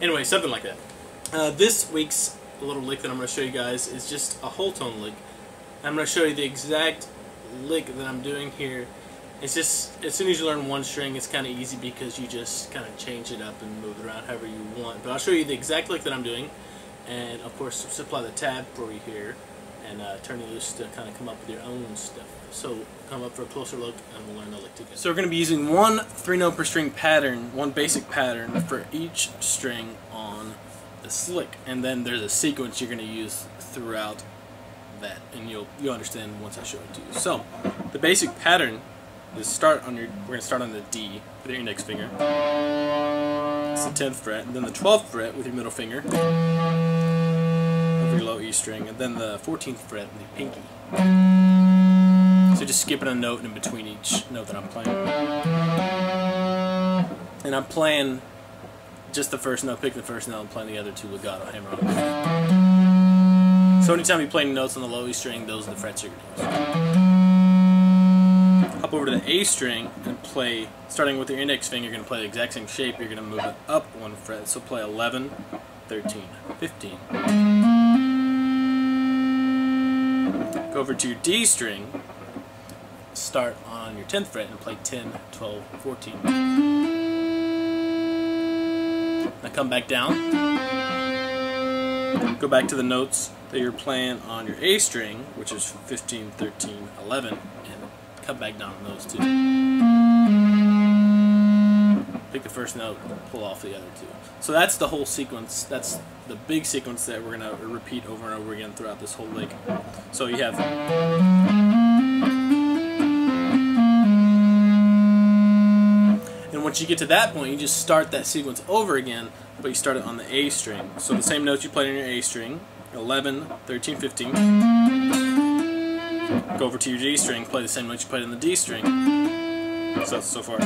Anyway, something like that. This week's little lick that I'm going to show you guys is just a whole tone lick. I'm going to show you the exact lick that I'm doing here. It's just, as soon as you learn one string, it's kind of easy because you just kind of change it up and move it around however you want. But I'll show you the exact lick that I'm doing, and of course supply the tab for you here, and turn you loose to kind of come up with your own stuff. So come up for a closer look and we'll learn the lick together. So we're going to be using one 3-note per string pattern, one basic pattern for each string on this lick, and then there's a sequence you're going to use throughout that, and you'll understand once I show it to you. So the basic pattern is we're going to start on the D with your index finger. It's the 10th fret, and then the 12th fret with your middle finger over your low E string, and then the 14th fret with your pinky. So just skipping a note in between each note that I'm playing. And I'm playing just the first note, pick the first note, and playing the other two legato, hammer on. So anytime you play notes on the low E string, those are the frets you're going to use. Hop over to the A string and play, starting with your index finger, you're going to play the exact same shape, you're going to move it up one fret, so play 11, 13, 15. Go over to your D string, start on your 10th fret and play 10, 12, 14. Now come back down, go back to the notes that you're playing on your A string, which is 15, 13, 11, and come back down on those two. Pick the first note, pull off the other two. So that's the whole sequence. That's the big sequence that we're going to repeat over and over again throughout this whole lick. So you have... And once you get to that point, you just start that sequence over again, but you start it on the A string. So the same notes you played on your A string, 11, 13, 15. Go over to your G string, play the same notes you played on the D string. So far.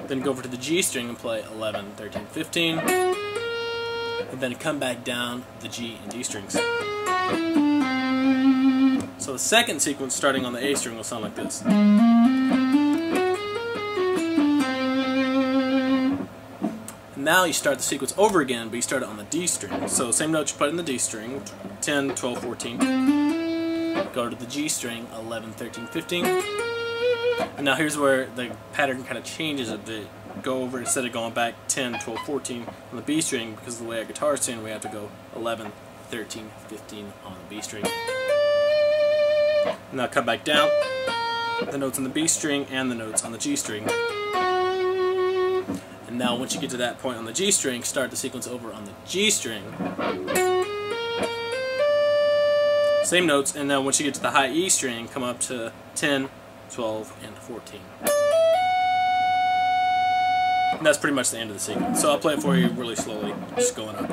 Then go over to the G string and play 11, 13, 15. And then come back down the G and D strings. So the second sequence starting on the A string will sound like this. Now you start the sequence over again, but you start it on the D string. So same notes you put in the D string, 10, 12, 14. Go to the G string, 11, 13, 15. And now here's where the pattern kind of changes a bit. Go over, instead of going back 10, 12, 14 on the B string, because of the way our guitar is tuned, we have to go 11, 13, 15 on the B string. Now come back down, the notes on the B string and the notes on the G string. And now once you get to that point on the G string, start the sequence over on the G string. Same notes, and now once you get to the high E string, come up to 10, 12, and 14. And that's pretty much the end of the sequence. So I'll play it for you really slowly, just going up.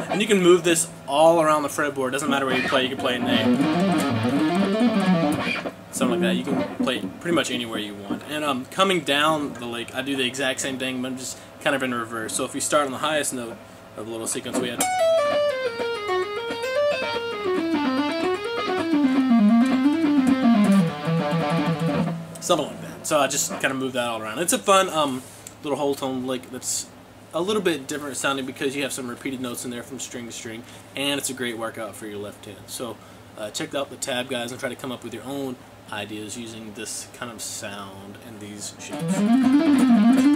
And you can move this all around the fretboard. Doesn't matter where you play. You can play an A, something like that. You can play pretty much anywhere you want. And coming down the lick, I do the exact same thing, but I'm just kind of in reverse. So if you start on the highest note of the little sequence we had, something like that. So I just kind of move that all around. It's a fun little whole tone lick that's a little bit different sounding because you have some repeated notes in there from string to string, and it's a great workout for your left hand. So check out the tab, guys, and try to come up with your own ideas using this kind of sound and these shapes.